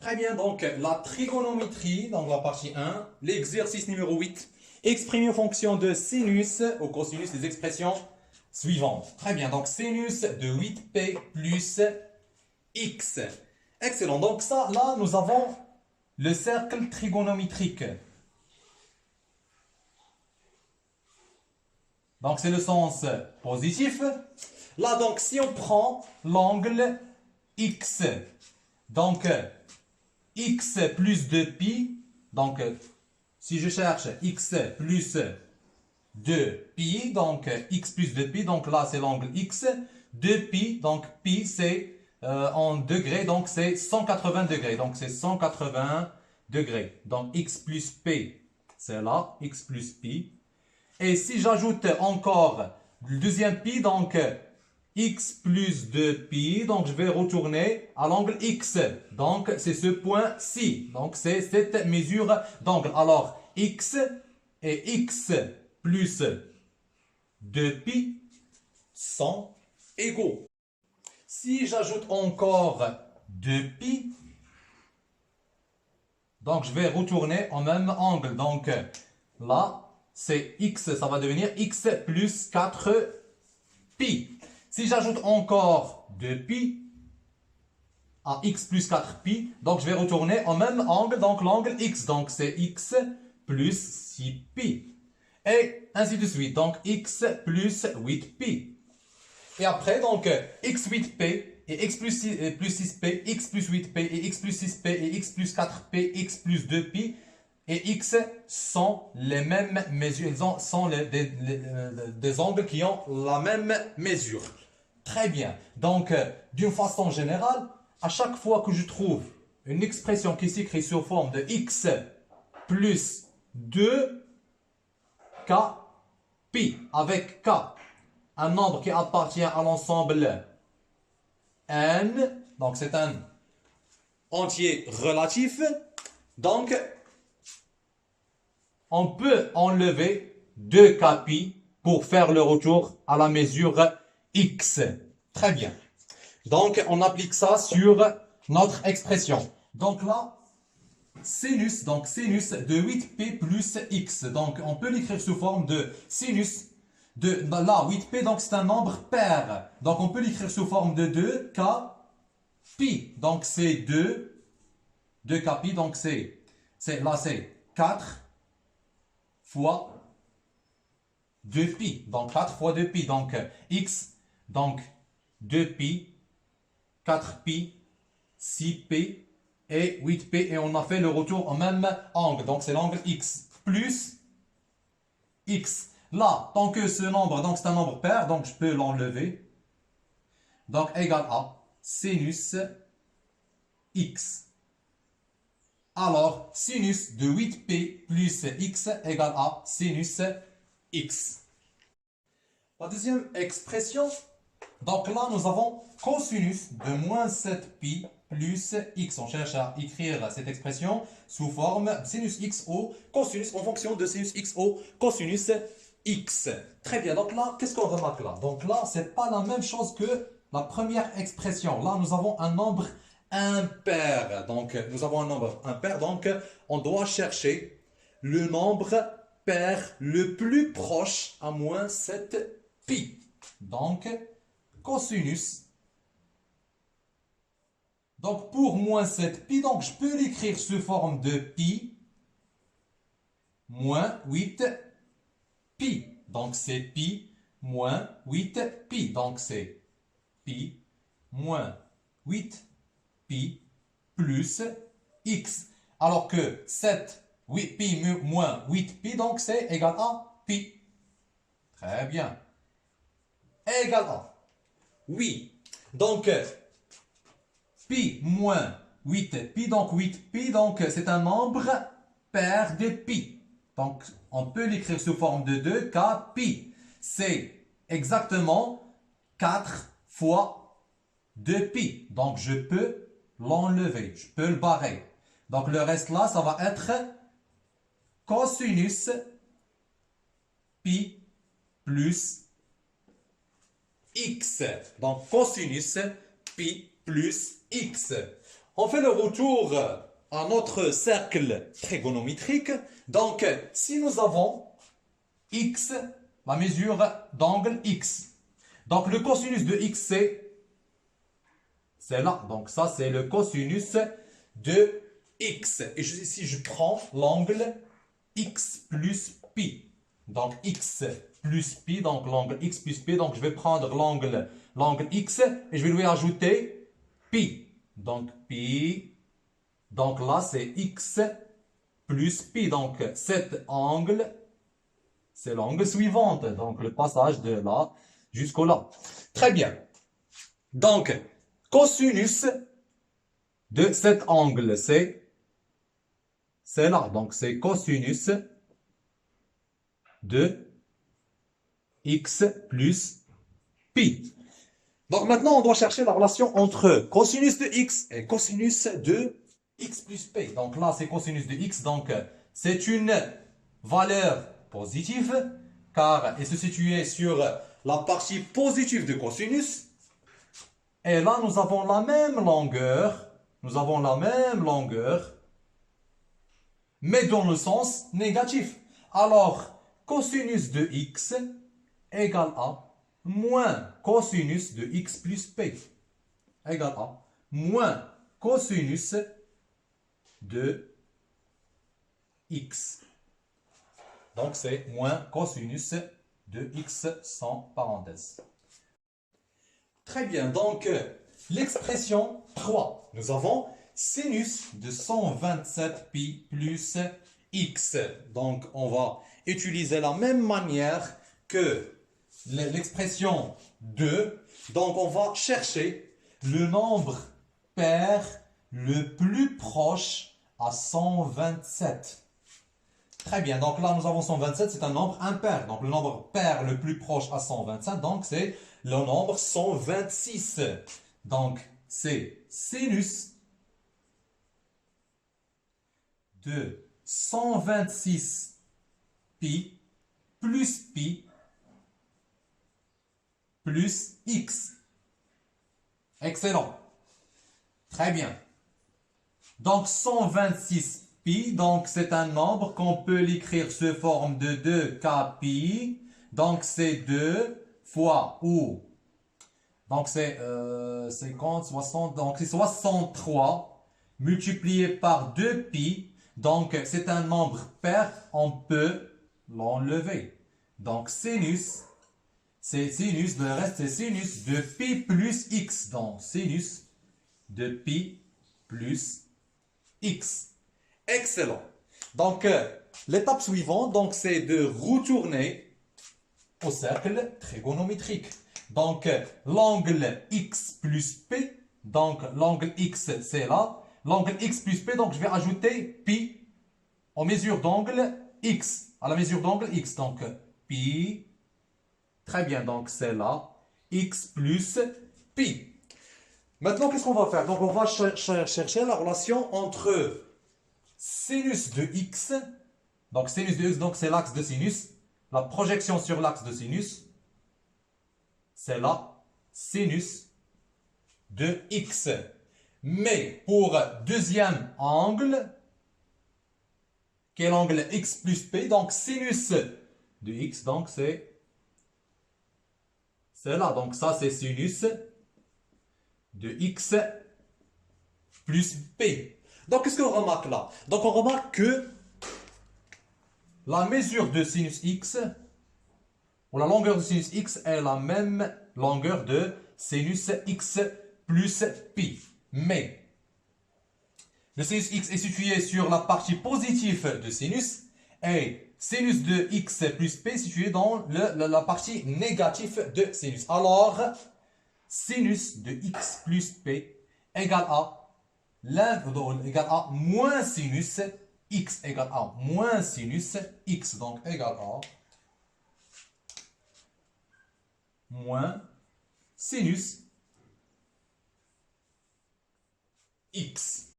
Très bien, donc la trigonométrie, donc la partie 1, l'exercice numéro 8. Exprimer en fonction de sinus ou cosinus les expressions suivantes. Très bien, donc sinus de 8p plus x. Excellent, donc ça, là, nous avons le cercle trigonométrique. Donc c'est le sens positif. Là, donc, si on prend l'angle x, donc x plus 2pi, donc si je cherche x plus 2pi, donc x plus 2pi, donc là c'est l'angle x, 2pi, donc pi c'est en degrés, donc c'est 180 degrés, donc c'est 180 degrés. Donc x plus p, c'est là, x plus pi. Et si j'ajoute encore le deuxième pi, donc x plus 2pi, donc je vais retourner à l'angle x. Donc c'est ce point-ci. Donc c'est cette mesure d'angle. Alors x et x plus 2pi sont égaux. Si j'ajoute encore 2pi, donc je vais retourner au même angle. Donc là, c'est x, ça va devenir x plus 4pi. Si j'ajoute encore 2pi à x plus 4pi, donc je vais retourner au même angle, donc l'angle x. Donc c'est x plus 6pi. Et ainsi de suite. Donc x plus 8pi. Et après, donc x 8p et x plus 6p, x plus 8p et x plus 6p et x plus 4p, x plus 2pi. Et x sont les mêmes mesures, ils sont des angles qui ont la même mesure. Très bien. Donc, d'une façon générale, à chaque fois que je trouve une expression qui s'écrit sous forme de x plus 2k pi, avec k, un nombre qui appartient à l'ensemble n, donc c'est un entier relatif, donc on peut enlever 2k pi pour faire le retour à la mesure x. Très bien. Donc, on applique ça sur notre expression. Donc là, sinus de 8p plus x. Donc, on peut l'écrire sous forme de sinus de là, 8p, donc c'est un nombre pair. Donc, on peut l'écrire sous forme de 2k pi. Donc, c'est 2k pi, donc là, c'est 4 fois 2pi. Donc 4 fois 2pi. Donc x, donc 2pi, 4pi, 6pi et 8pi. Et on a fait le retour au même angle. Donc c'est l'angle x plus x. Là, tant que ce nombre, donc c'est un nombre pair, donc je peux l'enlever. Donc égal à sinus x. Alors, sinus de 8p plus x égale à sinus x. La deuxième expression, donc là nous avons cosinus de moins 7pi plus x. On cherche à écrire cette expression sous forme sinus x au cosinus en fonction de sinus x au cosinus x. Très bien, donc là, qu'est-ce qu'on remarque là? Donc là, c'est pas la même chose que la première expression. Là, nous avons un nombre impair. Donc, nous avons un nombre impair. Donc, on doit chercher le nombre pair le plus proche à moins 7pi. Donc, cosinus. Donc, pour moins 7pi, donc je peux l'écrire sous forme de pi moins 8pi. Donc, c'est pi moins 8pi. Donc, c'est pi moins 8pi plus x. Alors que 8pi moins 8pi, donc c'est égal à pi. Très bien. Égal à. Oui. Donc, pi moins 8pi, donc 8pi, donc c'est un nombre pair de pi. Donc, on peut l'écrire sous forme de 2k pi. C'est exactement 4 fois 2pi. Donc, je peux l'enlever, je peux le barrer. Donc, le reste là, ça va être cosinus pi plus x. Donc, cosinus pi plus x. On fait le retour à notre cercle trigonométrique. Donc, si nous avons x, la mesure d'angle x. Donc, le cosinus de x, c'est là. Donc, ça, c'est le cosinus de x. Et si je prends l'angle x plus pi. Donc, x plus pi, donc l'angle x plus pi. Donc, je vais prendre l'angle x et je vais lui ajouter pi. Donc, pi. Donc, là, c'est x plus pi. Donc, cet angle, c'est l'angle suivant. Donc, le passage de là jusqu'au là. Très bien. Donc, cosinus de cet angle, c'est là. Donc, c'est cosinus de x plus pi. Donc, maintenant, on doit chercher la relation entre cosinus de x et cosinus de x plus p. Donc, là, c'est cosinus de x. Donc, c'est une valeur positive, car elle se situe sur la partie positive de cosinus. Et là, nous avons la même longueur. Nous avons la même longueur, mais dans le sens négatif. Alors, cosinus de x égale à moins cosinus de x plus p égale à moins cosinus de x. Donc, c'est moins cosinus de x sans parenthèse. Très bien, donc l'expression 3. Nous avons sinus de 127 pi plus x. Donc, on va utiliser la même manière que l'expression 2. Donc, on va chercher le nombre pair le plus proche à 127. Très bien, donc là nous avons 127, c'est un nombre impair. Donc le nombre pair le plus proche à 127, donc c'est le nombre 126. Donc c'est sinus de 126 pi plus x. Excellent. Très bien. Donc 126 pi, donc c'est un nombre qu'on peut l'écrire sous forme de 2k pi. Donc c'est 2 fois ou. Donc c'est 50, 60, donc c'est 63 multiplié par 2 pi. Donc c'est un nombre pair, on peut l'enlever. Donc sinus, c'est sinus, le reste c'est sinus de pi plus x. Donc sinus de pi plus x. Excellent. Donc, l'étape suivante, donc, c'est de retourner au cercle trigonométrique. Donc, l'angle x plus p, donc l'angle x, c'est là. L'angle x plus p, donc je vais ajouter pi en mesure d'angle x, à la mesure d'angle x. Donc, pi, très bien, donc c'est là, x plus pi. Maintenant, qu'est-ce qu'on va faire? Donc, on va chercher la relation entre sinus de x, donc sinus de x, donc c'est l'axe de sinus, la projection sur l'axe de sinus, c'est là, sinus de x. Mais pour deuxième angle, quel angle x plus p, donc sinus de x, donc c'est là, donc ça c'est sinus de x plus p. Donc, qu'est-ce qu'on remarque là? Donc, on remarque que la mesure de sinus x, ou la longueur de sinus x, est la même longueur de sinus x plus pi. Mais, le sinus x est situé sur la partie positive de sinus, et sinus de x plus p est situé dans la partie négative de sinus. Alors, sinus de x plus p égale à égale à moins sinus x égale à moins sinus x. Donc, égale à moins sinus x.